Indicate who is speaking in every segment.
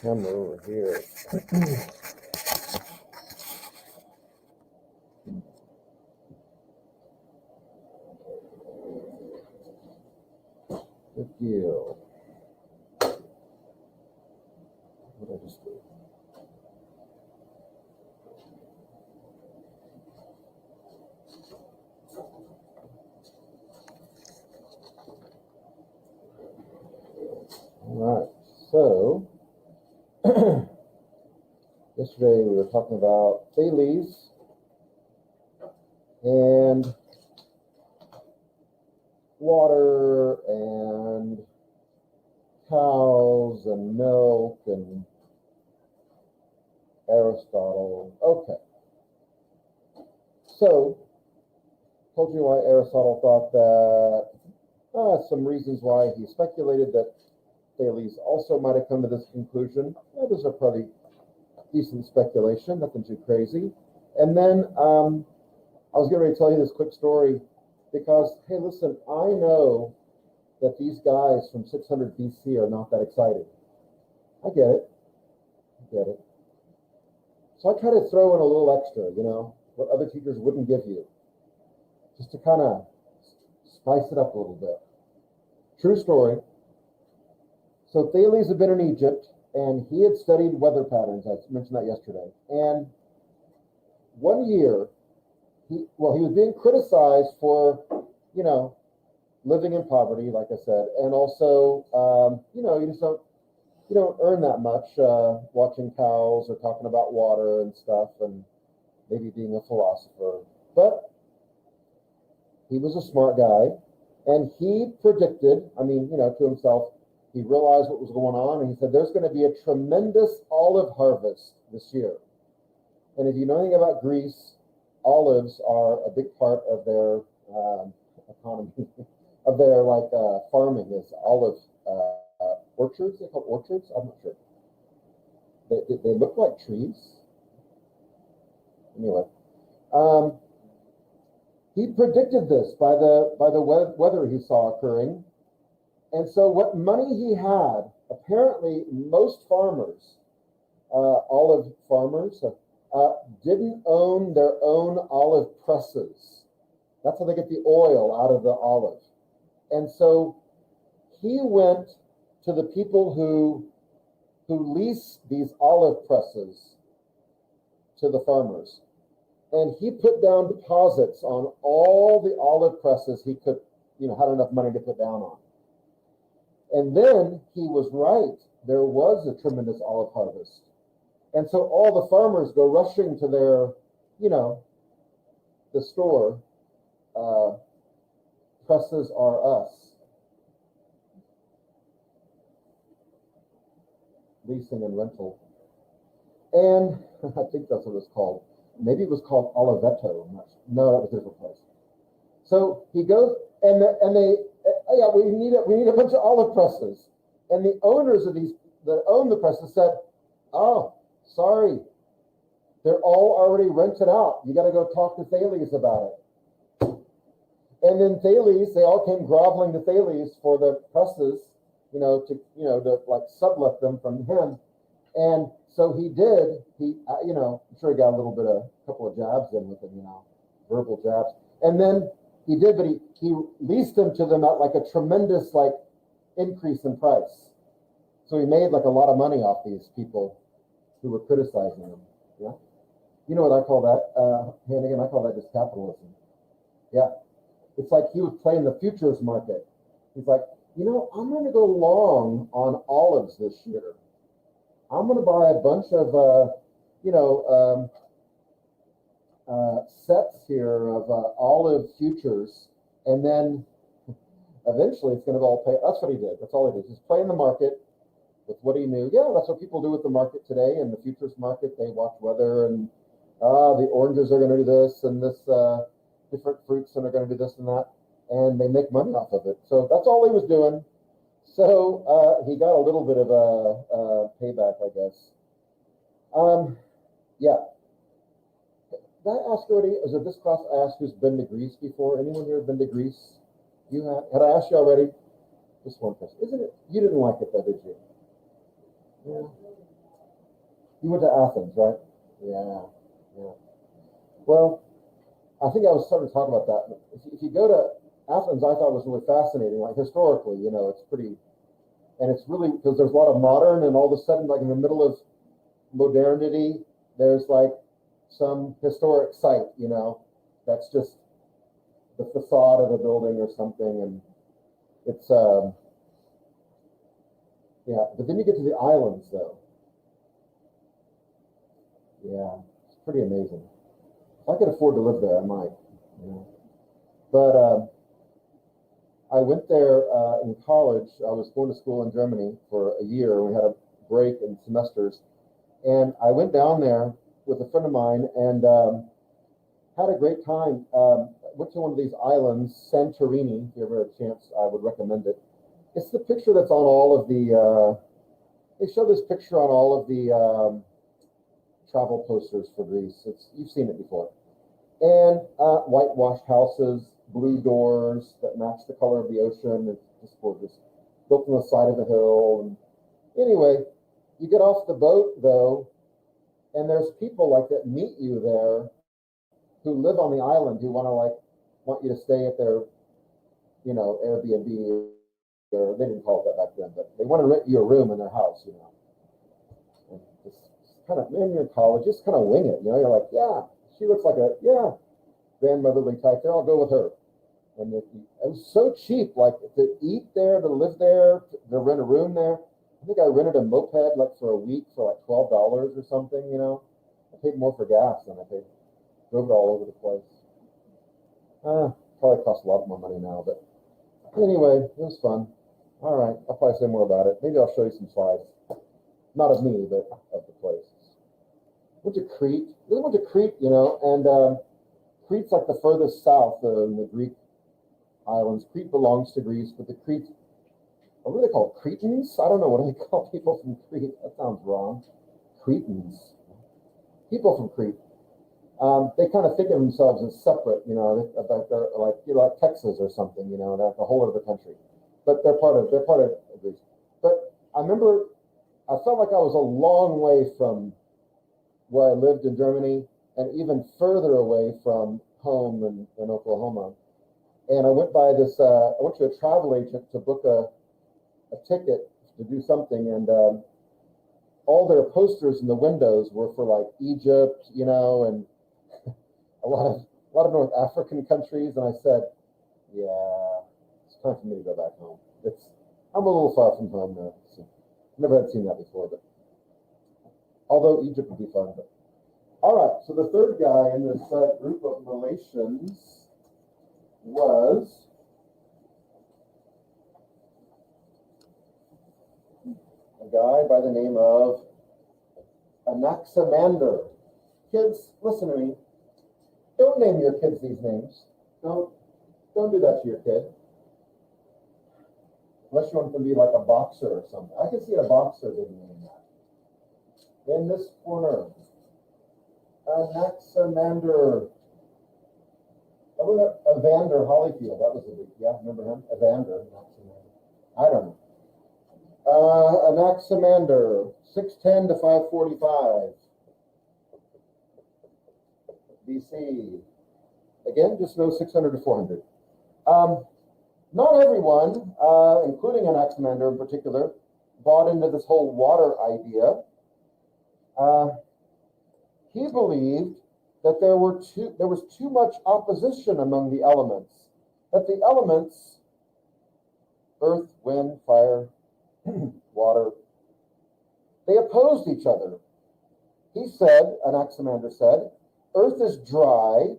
Speaker 1: camera over here. Good deal. What did I just do? All right, so yesterday we were talking about Thales and water and cows and milk and Aristotle. Okay, so told you why Aristotle thought that, some reasons why he speculated that Thales also might have come to this conclusion. Those are probably decent speculation, nothing too crazy. And then I was getting ready to tell you this quick story because, hey, listen, I know that these guys from 600 BC are not that excited. I get it. So I try to throw in a little extra, what other teachers wouldn't give you, just to kind of spice it up a little bit. True story. So Thales had been in Egypt, and he had studied weather patterns. I mentioned that yesterday. And one year, he was being criticized for, living in poverty, like I said, and also, you don't earn that much watching cows or talking about water and stuff, and maybe being a philosopher. But he was a smart guy, and he predicted, to himself, he realized what was going on, and he said, there's going to be a tremendous olive harvest this year. And if you know anything about Greece, olives are a big part of their economy, of their farming is olive orchards. They call it orchards? I'm not sure. They look like trees. Anyway, he predicted this by the weather he saw occurring. And so what money he had, apparently most farmers, olive farmers, didn't own their own olive presses. That's how they get the oil out of the olive. And so he went to the people who lease these olive presses to the farmers. And he put down deposits on all the olive presses he could, had enough money to put down on. And then he was right. There was a tremendous olive harvest. And so all the farmers go rushing to their, the store. Presses are us. Leasing and rental. And I think that's what it's called. Maybe it was called Oliveto. No, that was a different place. So he goes, and they we need a bunch of olive presses. And the owners of these that own the presses said, oh, sorry, they're all already rented out. You got to go talk to Thales about it. And then Thales, they all came groveling to Thales for the presses, to sublet them from him. And so he did. I'm sure he got a couple of jabs in with him, verbal jabs. And then he did, but he leased them to them at a tremendous increase in price. So he made a lot of money off these people who were criticizing him. Yeah, you know what I call that, Hannigan? I call that just capitalism. Yeah, it's like he was playing the futures market. He's like, I'm going to go long on olives this year. I'm going to buy a bunch of, sets here of olive futures, and then eventually it's going to all pay. That's what he did. That's all he did. He's playing the market with what he knew. Yeah, that's what people do with the market today. In the futures market, they watch weather, and the oranges are going to do this, and this different fruits are going to do this and that, and they make money off of it. So that's all he was doing. So he got a little bit of a payback, I guess. Yeah. Did I ask already? Is it this class I asked who's been to Greece before? Anyone here been to Greece? You have? Had I asked you already? Just one person. Isn't it? You didn't like it though, did you? Yeah. You went to Athens, right? Yeah, yeah. Well, I think I was starting to talk about that. If you go to Athens, I thought it was really fascinating. Like historically, it's pretty, and it's really because there's a lot of modern, and all of a sudden, like in the middle of modernity, there's like some historic site, that's just the facade of a building or something, and it's yeah. But then you get to the islands, though. Yeah, it's pretty amazing. If I could afford to live there, I might. You know. But I went there in college. I was going to school in Germany for a year. We had a break in semesters, and I went down there with a friend of mine and had a great time. Went to one of these islands, Santorini. If you ever had a chance, I would recommend it. It's the picture that's on all of the. They show this picture on all of the travel posters for Greece. You've seen it before. And whitewashed houses, blue doors that match the color of the ocean. It's just gorgeous. Built on the side of a hill. And anyway, you get off the boat though, and there's people like that meet you there who live on the island who want you to stay at their, Airbnb, or they didn't call it that back then, but they want to rent you a room in their house, And just kind of, in your college, just kind of wing it, You're like, yeah, she looks like grandmotherly type there. I'll go with her. And it was so cheap, like to eat there, to live there, to rent a room there. I think I rented a moped like for a week for like $12 or something. I paid more for gas than I paid. Drove it all over the place. Probably costs a lot more money now, but anyway, it was fun. All right, I'll probably say more about it. Maybe I'll show you some slides. Not of me, but of the place. Went to Crete. We went to Crete, and Crete's like the furthest south in the Greek islands. Crete belongs to Greece, but the Crete, what are they called? Cretans? I don't know. What do they call people from Crete? That sounds wrong. Cretans. People from Crete. They kind of think of themselves as separate, they're like Texas or something, they're the whole other country. But they're part of Greece. But I remember I felt like I was a long way from where I lived in Germany and even further away from home in Oklahoma. And I went by this, I went to a travel agent to book a ticket to do something, and all their posters in the windows were for like Egypt, and a lot of North African countries. And I said, yeah, it's time for me to go back home. I'm a little far from home now. So I've never had seen that before, but although Egypt would be fun. But all right, so the third guy in this group of relations was a guy by the name of Anaximander. Kids, listen to me. Don't name your kids these names. Don't do that to your kid. Unless you want them to be like a boxer or something. I can see a boxer being named that. In this corner, Anaximander. Evander Holyfield. That was a big, remember him? Evander. I don't know. Anaximander, 6'10" to 545. BC. Again, just know 600 to 400. Not everyone, including Anaximander in particular, bought into this whole water idea. He believed that there was too much opposition among the elements. That the elements, earth, wind, fire, water, they opposed each other. He said, Anaximander said, earth is dry,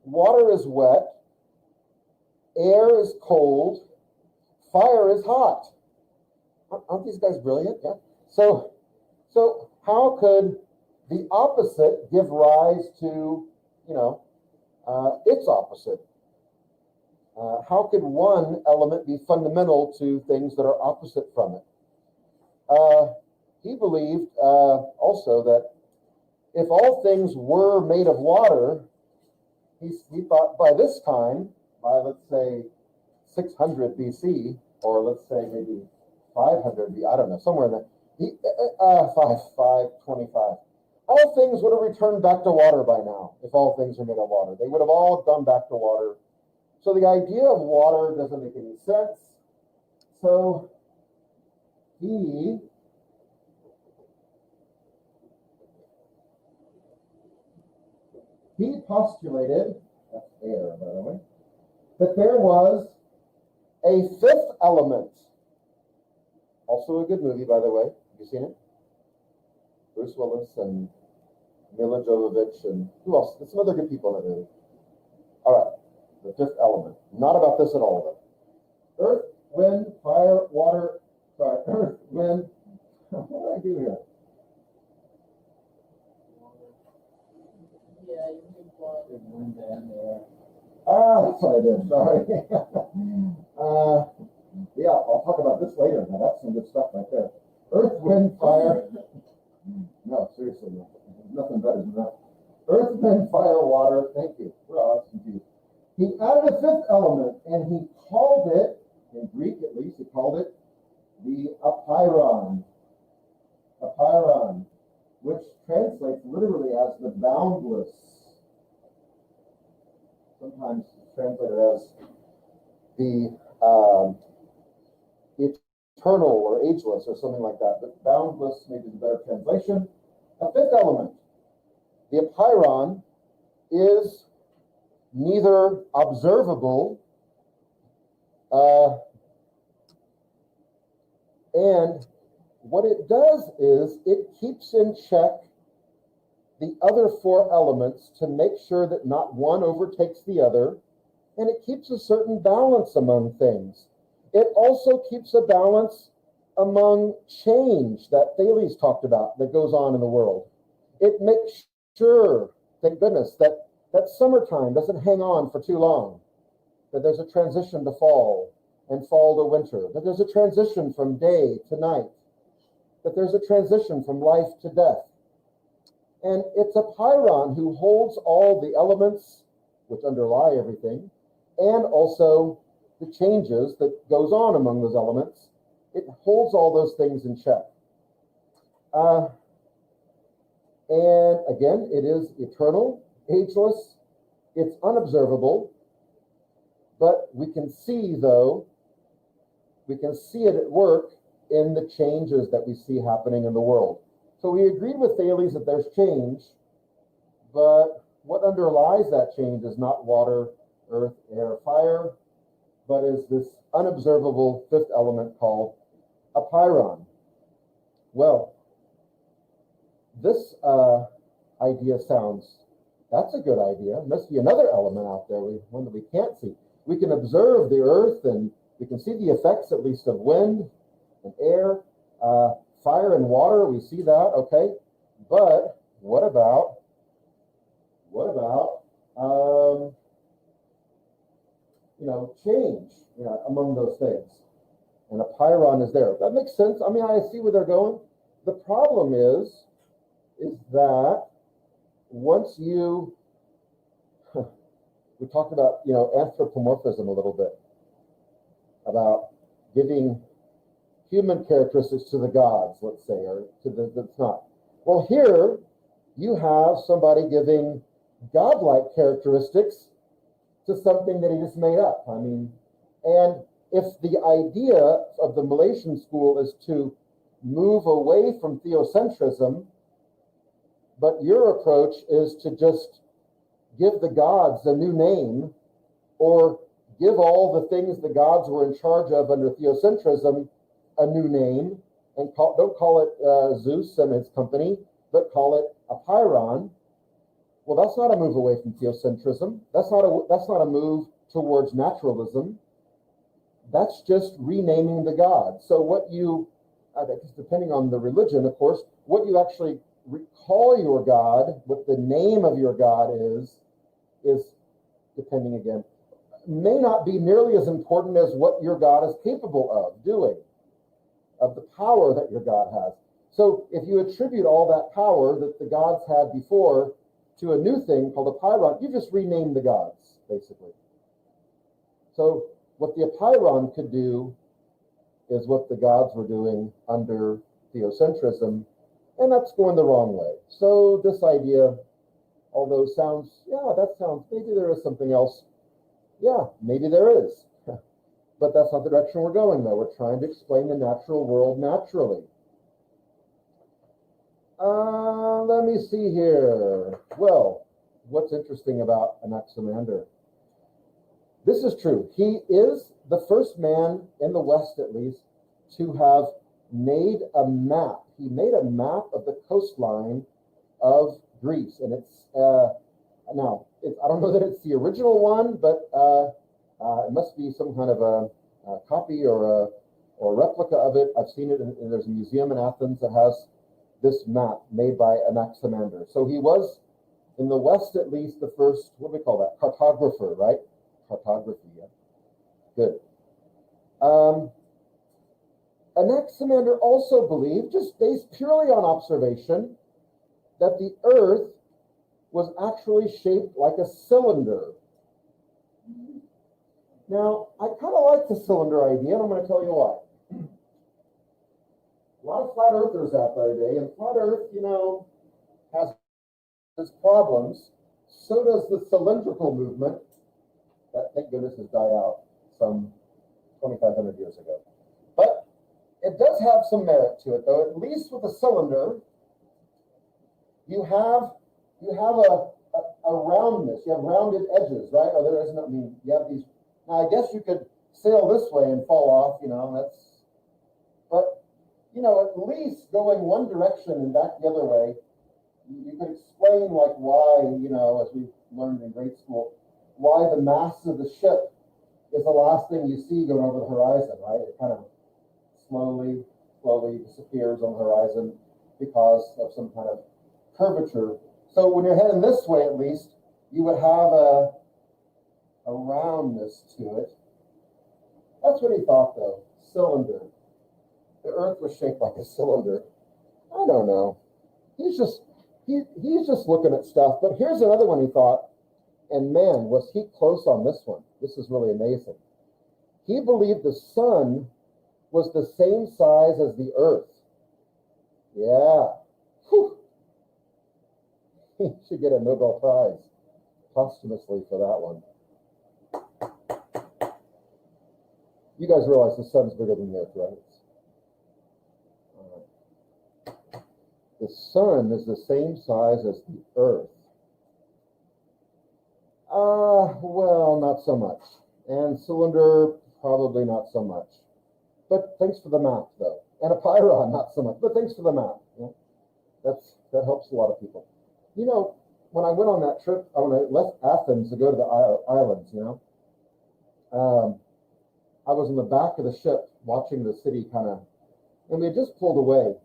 Speaker 1: water is wet, air is cold, fire is hot. Aren't these guys brilliant? Yeah. So how could the opposite give rise to, its opposite? How could one element be fundamental to things that are opposite from it? He believed also that if all things were made of water, he thought by this time, by let's say 600 BC, or let's say maybe 500 BC, I don't know, somewhere in there, 5:25. All things would have returned back to water by now if all things are made of water. They would have all gone back to water. So the idea of water doesn't make any sense. So he postulated, that's air, by the way, that there was a fifth element. Also a good movie, by the way. Have you seen it? Bruce Willis and Mila Jovovich and who else? There's some other good people in that movie. All right, the fifth element. Not about this at all, though. Earth, wind, fire, water. Sorry, earth, wind. What did I do here?
Speaker 2: Yeah, you need water. Wind and air.
Speaker 1: That's what I did. Sorry. Yeah, I'll talk about this later. Now, that's some good stuff right there. Earth, wind, fire. No, seriously, no. Nothing better than that. Earth, wind, fire, water. Thank you. Well, I was confused. He added a fifth element, and he called it, in Greek at least, he called it the apeiron. Apeiron, which translates literally as the boundless. Sometimes translated as the eternal or ageless or something like that, but boundless maybe is a better translation. A fifth element, the apeiron, is neither observable and what it does is it keeps in check the other four elements to make sure that not one overtakes the other, and it keeps a certain balance among things. It also keeps a balance among change that Thales talked about that goes on in the world. It makes sure, thank goodness, that summertime doesn't hang on for too long, that there's a transition to fall and fall to winter, that there's a transition from day to night, that there's a transition from life to death. And it's apeiron who holds all the elements which underlie everything, and also the changes that goes on among those elements. It holds all those things in check. And again, it is eternal, ageless, it's unobservable, but we can see, though, we can see it at work in the changes that we see happening in the world. So we agreed with Thales that there's change, but what underlies that change is not water, earth, air, fire, but is this unobservable fifth element called apeiron. Well, this idea sounds, that's a good idea. Must be another element out there, one that we can't see. We can observe the earth and we can see the effects at least of wind and air, fire and water, we see that, okay. But what about change among those things? And apeiron is there. That makes sense. I mean, I see where they're going. The problem is that once you, we talked about, anthropomorphism a little bit, about giving human characteristics to the gods, let's say, or to that's not. Well, here you have somebody giving godlike characteristics to something that he just made up. I mean, and if the idea of the Malaysian school is to move away from theocentrism, but your approach is to just give the gods a new name, or give all the things the gods were in charge of under theocentrism a new name, and don't call it Zeus and his company, but call it apeiron. Well, that's not a move away from theocentrism. That's not a move towards naturalism. That's just renaming the god. So what you, depending on the religion, of course, what you actually call your god, what the name of your god is depending again, may not be nearly as important as what your God is capable of doing, of the power that your God has. So if you attribute all that power that the gods had before to a new thing called apeiron, you just rename the gods, basically. So what the apeiron could do is what the gods were doing under theocentrism, and that's going the wrong way. So this idea, although maybe there is something else. Yeah, maybe there is. But that's not the direction we're going, though. We're trying to explain the natural world naturally. Let me see here. Well, what's interesting about Anaximander? This is true. He is the first man in the West, at least, to have made a map. He made a map of the coastline of Greece, and it's I don't know that it's the original one, but it must be some kind of a copy or a replica of it. I've seen it, and there's a museum in Athens that has this map made by Anaximander. So he was, in the West at least, the first, what do we call that? Cartographer, right? Cartography, yeah. Good. Anaximander also believed, just based purely on observation, that the Earth was actually shaped like a cylinder. Now, I kind of like the cylinder idea, and I'm going to tell you why. A lot of flat earthers out there today, and flat Earth, has its problems. So does the cylindrical movement that, thank goodness, has died out some 2,500 years ago. But it does have some merit to it, though. At least with a cylinder, you have a roundness. You have rounded edges, right? Or there isn't. I mean, you have these. Now, I guess you could sail this way and fall off. But at least going one direction and back the other way, you could explain why, as we learned in grade school, why the mast of the ship is the last thing you see going over the horizon, right? It kind of slowly disappears on the horizon because of some kind of curvature. So when you're heading this way, at least, you would have a roundness to it. That's what he thought, though. Cylinder. The Earth was shaped like a cylinder. I don't know. He's just looking at stuff. But here's another one he thought, and man, was he close on this one. This is really amazing. He believed the sun was the same size as the Earth. Yeah. Whew. He should get a Nobel Prize posthumously for that one. You guys realize the sun's bigger than the Earth, right? The sun is the same size as the Earth. Well, not so much. And cylinder, probably not so much. But thanks for the map, though. And a pyron, not so much. But thanks for the map. That helps a lot of people. When I went on that trip, when I left Athens to go to the islands, I was in the back of the ship watching the city and we had just pulled away.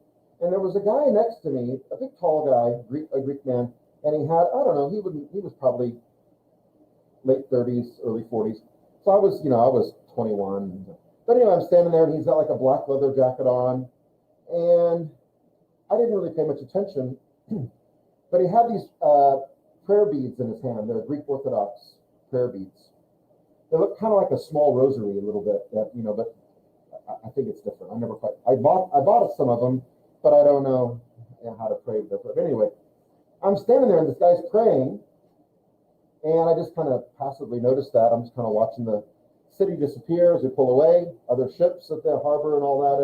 Speaker 1: And there was a guy next to me, a big tall guy, a Greek man, and he had, I don't know, he was probably late 30s, early 40s. So I was 21. But anyway, I'm standing there and he's got like a black leather jacket on. And I didn't really pay much attention, but he had these prayer beads in his hand. They're Greek Orthodox prayer beads. They look kind of like a small rosary a little bit, but I think it's different. I bought some of them, but I don't know how to pray with it. But anyway, I'm standing there and this guy's praying, and I just kind of passively noticed that. I'm just kind of watching the city disappear as we pull away, other ships at the harbor and all that.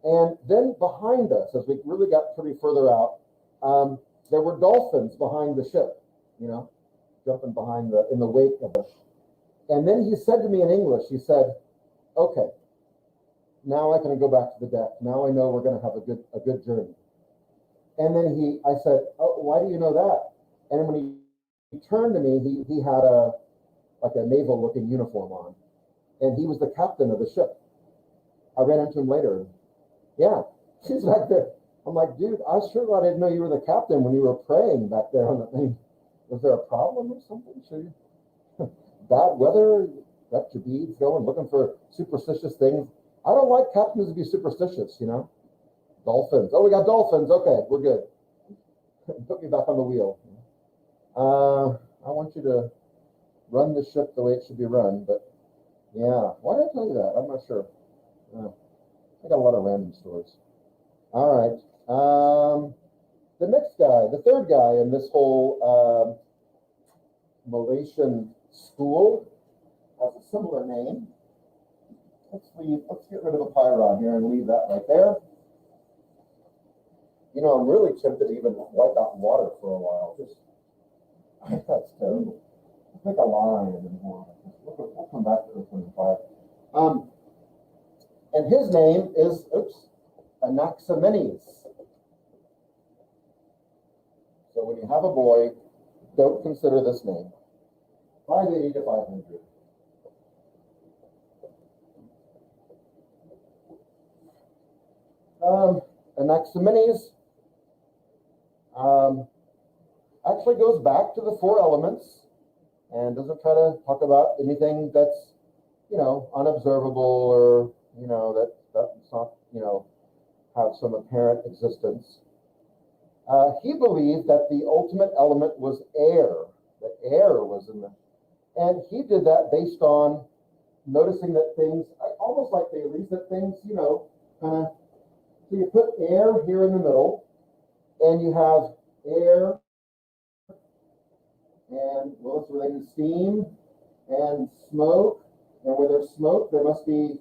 Speaker 1: And then behind us, as we really got pretty further out, there were dolphins behind the ship, jumping in the wake of us. And then he said to me in English, he said, okay, now I can go back to the deck. Now I know we're going to have a good journey. And then I said, oh, why do you know that? And when he turned to me, he had a naval looking uniform on, and he was the captain of the ship. I ran into him later. Yeah, he's back there. I'm like, dude, I sure glad I didn't know you were the captain when you were praying back there on the thing. Was there a problem or something? Sure. Bad weather, got your beads going, looking for superstitious things. I don't like captains to be superstitious, Dolphins. Oh, we got dolphins. Okay, we're good. Put me back on the wheel. I want you to run the ship the way it should be run, but yeah. Why did I tell you that? I'm not sure. I got a lot of random stories. All right. The next guy, the third guy in this whole Malaysian school, has a similar name. Let's get rid of a pyron here and leave that right there. You know, I'm really tempted to even wipe out water for a while. That's terrible. Let's make a line and we'll come back to this one in fire. And his name is, Anaximenes. So when you have a boy, don't consider this name. 580 to 500. Anaximenes actually goes back to the four elements and doesn't try to talk about anything that's, unobservable or, that's not, have some apparent existence. He believed that the ultimate element was air, that air was in the, and he did that based on noticing that things, almost like Thales, that things, kind of, so you put air here in the middle, and you have air, and well, it's related to steam and smoke, and where there's smoke, there must be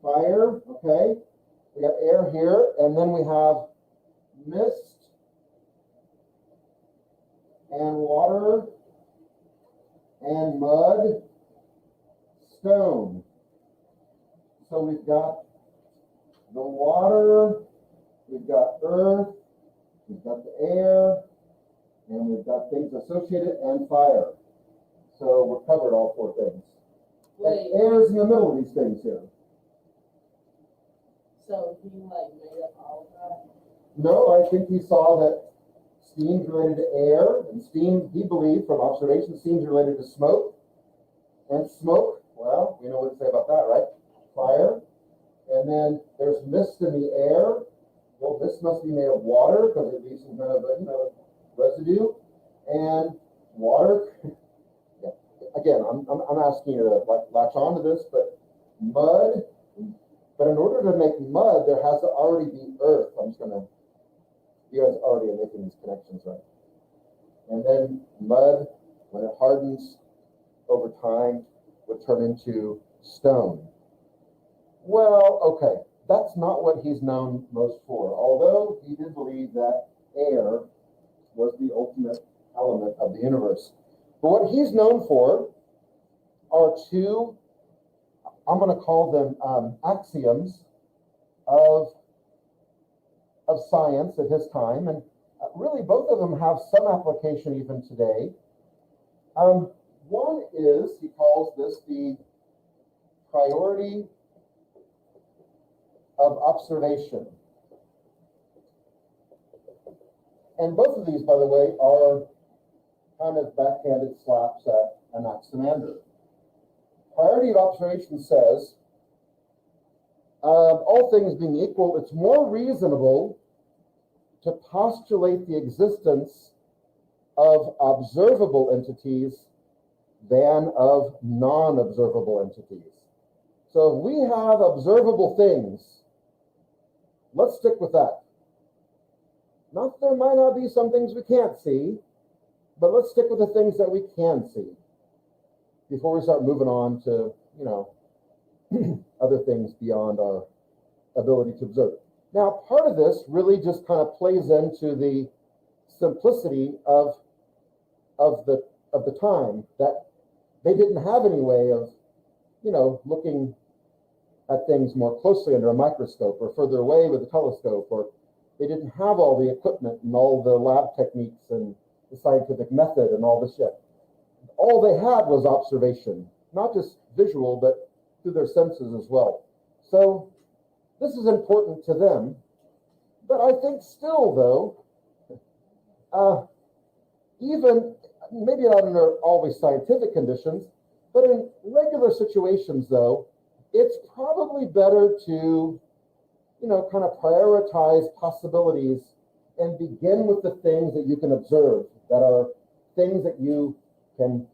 Speaker 1: fire, okay? We have air here, and then we have mist and water and mud, stone. So we've got the water, we've got earth, we've got the air, and we've got things associated and fire. So we're covered all four things.
Speaker 2: Wait.
Speaker 1: And air is in the middle of these things here.
Speaker 2: So he made up all of that?
Speaker 1: No, I think he saw that steam's related to air, and steam, he believed from observation, steam's related to smoke. And smoke, well, we know what to say about that, right? Fire. And then there's mist in the air. Well, mist must be made of water because it leaves some kind of residue. And water, yeah. Again, I'm asking you to latch on to this, but mud. But in order to make mud, there has to already be earth. You guys already are making these connections, right? And then mud, when it hardens over time, would turn into stone. Well, okay, that's not what he's known most for, although he did believe that air was the ultimate element of the universe. But what he's known for are two, I'm going to call them axioms of science at his time, and really both of them have some application even today. One is, he calls this the priority of observation. And both of these, by the way, are kind of backhanded slaps at Anaximander. Priority of observation says, all things being equal, it's more reasonable to postulate the existence of observable entities than of non-observable entities. So if we have observable things, let's stick with that. Not that there might not be some things we can't see, but let's stick with the things that we can see before we start moving on to, other things beyond our ability to observe. Now, part of this really just kind of plays into the simplicity of the time, that they didn't have any way of, looking at things more closely under a microscope or further away with a telescope, or they didn't have all the equipment and all the lab techniques and the scientific method and all this shit. All they had was observation, not just visual, but through their senses as well. So this is important to them. But I think still, though, even maybe not under always scientific conditions, but in regular situations, though, it's probably better to, kind of prioritize possibilities and begin with the things that you can observe, that are things that you can,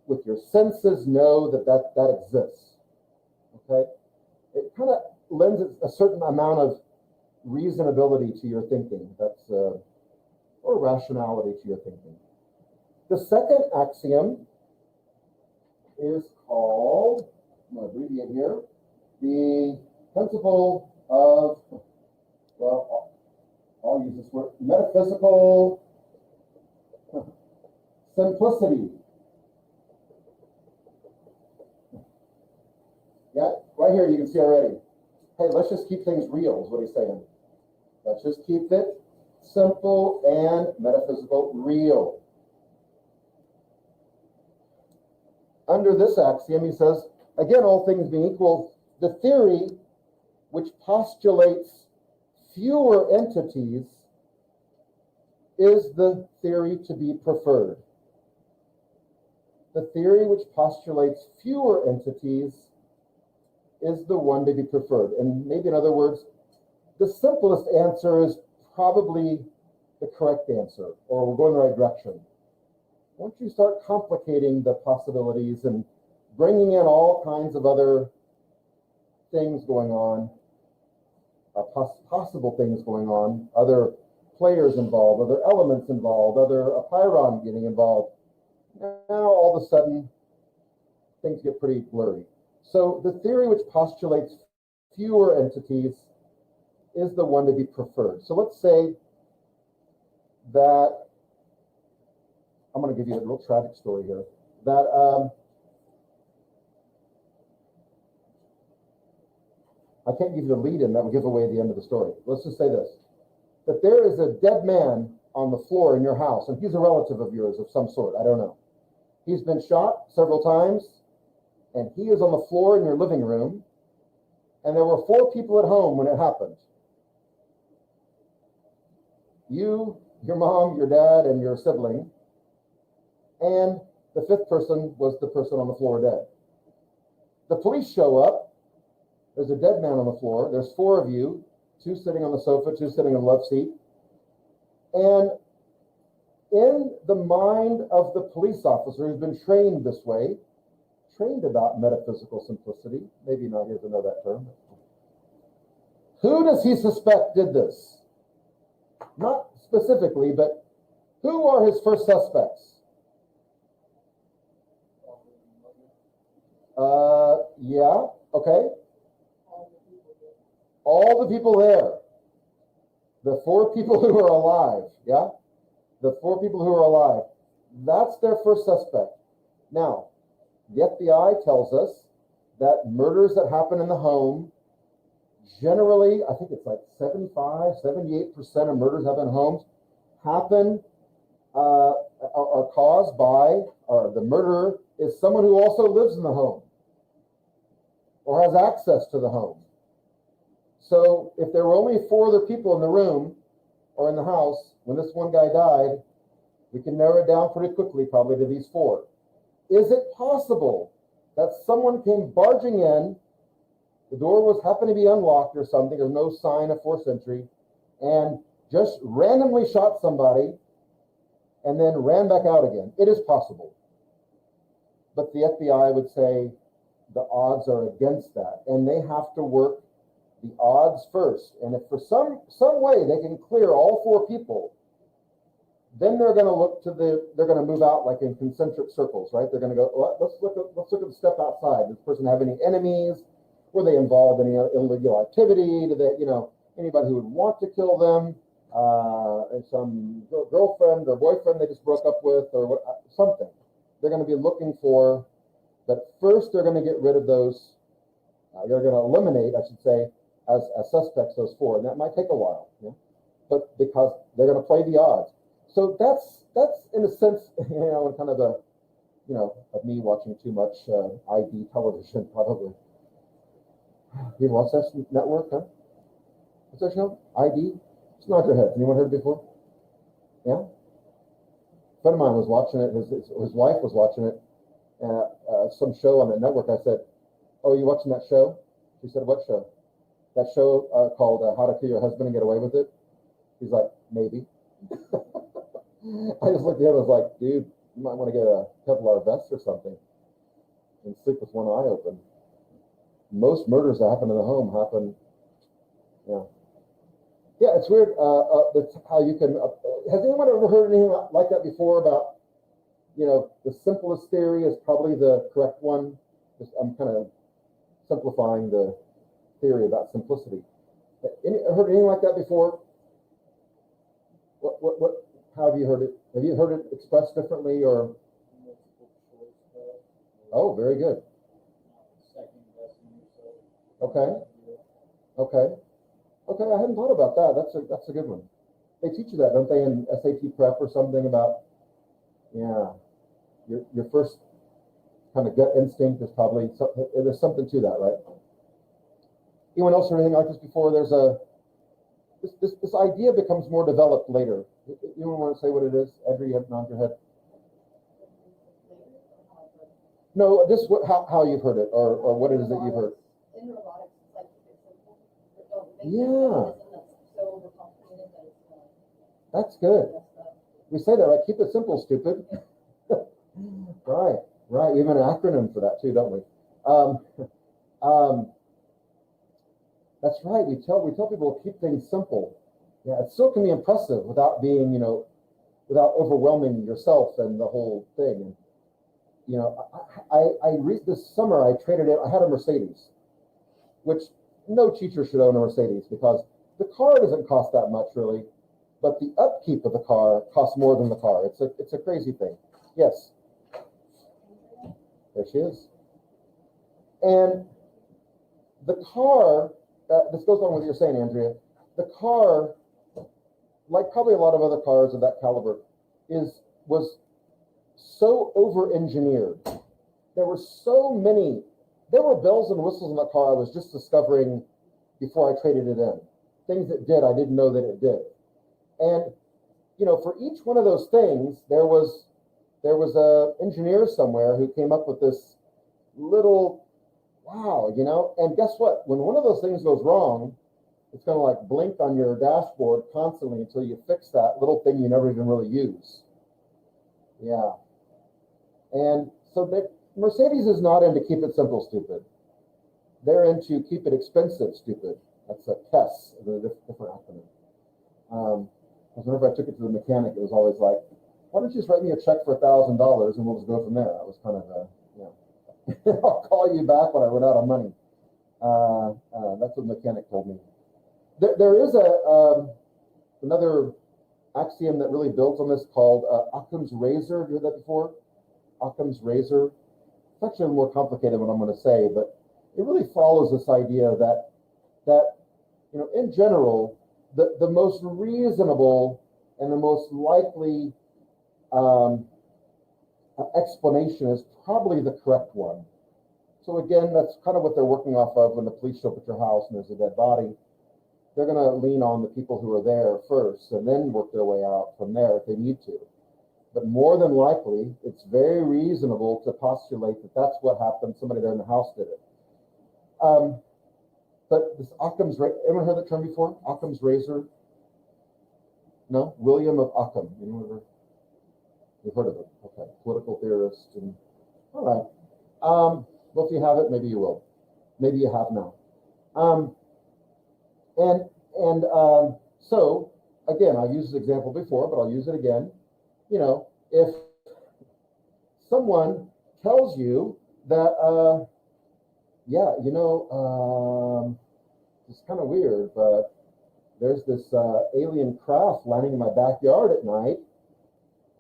Speaker 1: with your senses, know that exists. Okay? It kind of lends a certain amount of reasonability to your thinking. That's or rationality to your thinking. The second axiom is called, I'm going to abbreviate here, the principle of, well, I'll use this word, metaphysical simplicity. Yeah, right here you can see already. Hey, let's just keep things real, is what he's saying. Let's just keep it simple and metaphysical real. Under this axiom, he says, again, all things being equal, the theory which postulates fewer entities is the theory to be preferred. The theory which postulates fewer entities is the one to be preferred. And maybe in other words, the simplest answer is probably the correct answer, or we're going the right direction. Once you start complicating the possibilities and bringing in all kinds of other things going on, possible things going on, other players involved, other elements involved, other apeiron getting involved, now all of a sudden things get pretty blurry. So the theory which postulates fewer entities is the one to be preferred. So let's say that, I'm going to give you a real tragic story here, that I can't give you the lead in, that will give away the end of the story. Let's just say this, that there is a dead man on the floor in your house, and he's a relative of yours of some sort, I don't know. He's been shot several times, and he is on the floor in your living room, and there were 4 people at home when it happened. You, your mom, your dad, and your sibling, and the 5th person was the person on the floor dead. The police show up. There's a dead man on the floor. There's 4 of you, 2 sitting on the sofa, 2 sitting in the love seat. And in the mind of the police officer who's been trained this way, trained about metaphysical simplicity, maybe not here to know that term. Who does he suspect did this? Not specifically, but who are his first suspects? Yeah, okay. All the people there. The 4 people who are alive, yeah? The 4 people who are alive. That's their first suspect. Now, the FBI tells us that murders that happen in the home, generally, I think it's like 75, 78% of murders happen in homes, are caused by, or the murderer is someone who also lives in the home or has access to the home. So if there were only 4 other people in the room or in the house when this one guy died, we can narrow it down pretty quickly probably to these 4. Is it possible that someone came barging in, the door happened to be unlocked or something, there's no sign of forced entry, and just randomly shot somebody and then ran back out again? It is possible. But the FBI would say the odds are against that, and they have to work the odds first. And if for some way they can clear all 4 people, then they're going to look to they're going to move out like in concentric circles, right? They're going to go, well, let's look at the step outside. Does this person have any enemies? Were they involved in any illegal activity? Do they, anybody who would want to kill them? And some girlfriend or boyfriend they just broke up with, or what, something. They're going to be looking for, but first they're going to get rid of those. They're going to eliminate, I should say, as suspects, those 4, and that might take a while. Yeah? But because they're going to play the odds. So that's in a sense, kind of a, of me watching too much ID television, probably. You watch that network, huh? What's that show? ID? It's not your head. Anyone heard it before? Yeah? A friend of mine was watching it. His wife was watching it. Some show on the network. I said, "Oh, you watching that show?" She said, "What show?" "That show called How to Kill Your Husband and Get Away with It." He's like, "Maybe." I just looked at him and was like, "Dude, you might want to get a Kevlar vest or something and sleep with one eye open." Most murders that happen in the home happen, Yeah, it's weird. That's how you can. Has anyone ever heard anything like that before about, the simplest theory is probably the correct one? I'm kind of simplifying the theory about simplicity. Heard anything like that before? What, how have you heard it? Have you heard it expressed differently or?
Speaker 3: Multiple choice stuff.
Speaker 1: Oh, very good.
Speaker 3: Second guessing yourself.
Speaker 1: Okay. Okay. Okay, I hadn't thought about that. That's a good one. They teach you that, don't they, in SAT prep or something about, yeah, your first kind of gut instinct is probably there's something to that, right? Anyone else heard anything like this before? There's this idea becomes more developed later. You want to say what it is? Andrew, you have nod your head. No, just how you've heard it, or what it is that you've heard.
Speaker 4: In robotics, it's like keep it simple. Don't make
Speaker 1: Yeah.
Speaker 4: that's so overcomplicated that it's
Speaker 1: That's good.
Speaker 4: messed up.
Speaker 1: We say that, like, keep it simple, stupid. Right. We have an acronym for that too, don't we? That's right. We tell people to keep things simple. Yeah, it still can be impressive without being, without overwhelming yourself and the whole thing. And, this summer I traded it. I had a Mercedes, which no teacher should own a Mercedes because the car doesn't cost that much really, but the upkeep of the car costs more than the car. It's a crazy thing. Yes. There she is. And the car, this goes on with what you're saying, Andrea, the car, like probably a lot of other cars of that caliber, was so over-engineered. There were bells and whistles in that car I was just discovering before I traded it in. Things it did, I didn't know that it did. And, for each one of those things, there was a engineer somewhere who came up with this little, wow, and guess what? When one of those things goes wrong, it's going to like blink on your dashboard constantly until you fix that little thing you never even really use. Yeah. And so Mercedes is not into keep it simple, stupid. They're into keep it expensive, stupid. That's a KESS, a different acronym. Because whenever I took it to the mechanic, it was always like, why don't you just write me a check for $1,000 and we'll just go from there. That was kind of I'll call you back when I run out of money. That's what the mechanic told me. There is another axiom that really builds on this called Occam's razor. Have you heard that before? Occam's razor. It's actually more complicated what I'm going to say, but it really follows this idea that in general, the most reasonable and the most likely explanation is probably the correct one. So again, that's kind of what they're working off of when the police show up at your house and there's a dead body. They're going to lean on the people who are there first and then work their way out from there if they need to. But more than likely, it's very reasonable to postulate that that's what happened. Somebody there in the house did it. But this Occam's razor, ever heard that term before? Occam's razor? No? William of Occam. You've heard of it. Okay. Political theorist. And all right. Well, if you have it, maybe you will. Maybe you have now. So again, I've used this example before, but I'll use it again. If someone tells you that, it's kind of weird, but there's this alien craft landing in my backyard at night,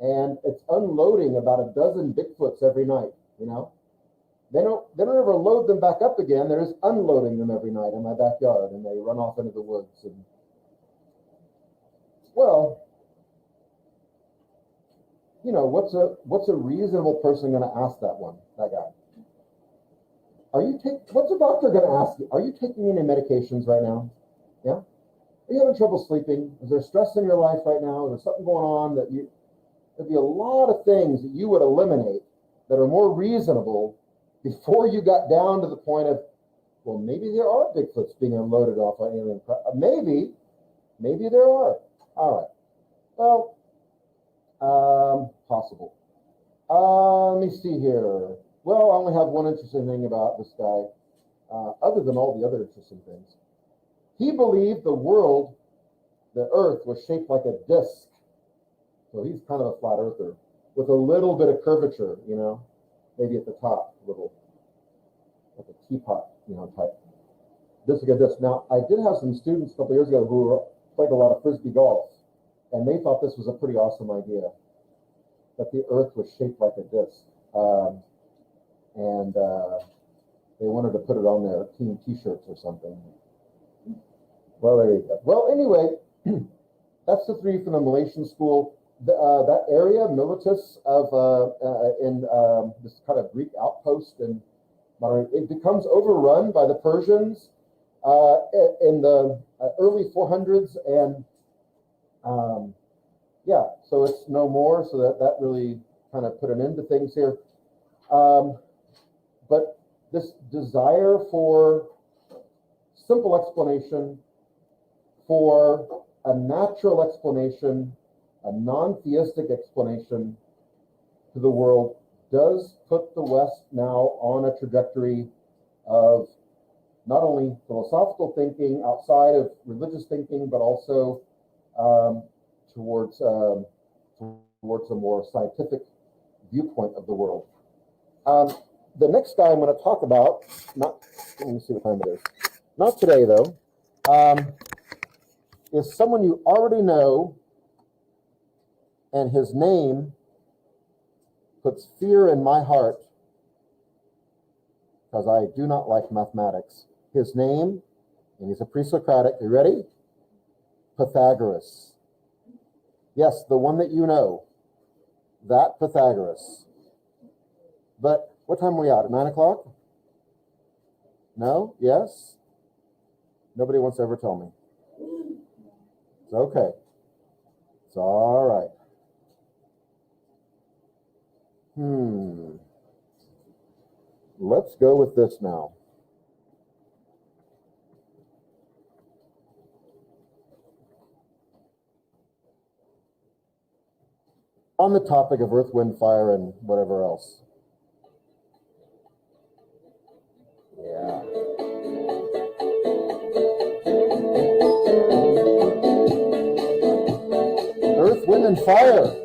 Speaker 1: and it's unloading about a dozen Bigfoots every night. They don't ever load them back up again. They're just unloading them every night in my backyard, and they run off into the woods. And well, what's a reasonable person going to ask that guy? What's a doctor going to ask you? Are you taking any medications right now? Yeah. Are you having trouble sleeping? Is there stress in your life right now? Is there something going on there'd be a lot of things that you would eliminate that are more reasonable before you got down to the point of, well, maybe there are Bigfoots being unloaded off on alien craft. Maybe there are. All right. Well, possible. Let me see here. Well, I only have one interesting thing about this guy, other than all the other interesting things. He believed the world the Earth was shaped like a disc. So he's kind of a flat earther with a little bit of curvature, you know, maybe at the top, a little like a teapot, you know, type. Disc like a disc. Now, I did have some students a couple years ago who played a lot of frisbee golf, and they thought this was a pretty awesome idea, that the Earth was shaped like a disc. And they wanted to put it on their team T-shirts or something. Well, there you go. Well, anyway, that's the three from the Malaysian school. That area, Miletus, in this kind of Greek outpost in Monterey, it becomes overrun by the Persians in the early 400s, and yeah, so it's no more. So that really kind of put an end to things here. But this desire for simple explanation, for a natural explanation, a non-theistic explanation to the world does put the West now on a trajectory of not only philosophical thinking outside of religious thinking, but also towards a more scientific viewpoint of the world. The next guy I'm going to talk about, let me see what time it is. Not today, though, is someone you already know, and his name puts fear in my heart because I do not like mathematics. His name, and he's a pre-Socratic, you ready? Pythagoras. Yes, the one that you know, that Pythagoras. But what time are we out? At 9 o'clock? No? Yes? Nobody wants to ever tell me. It's okay. It's all right. Let's go with this now. On the topic of earth, wind, fire, and whatever else. Yeah. Earth, wind, and fire.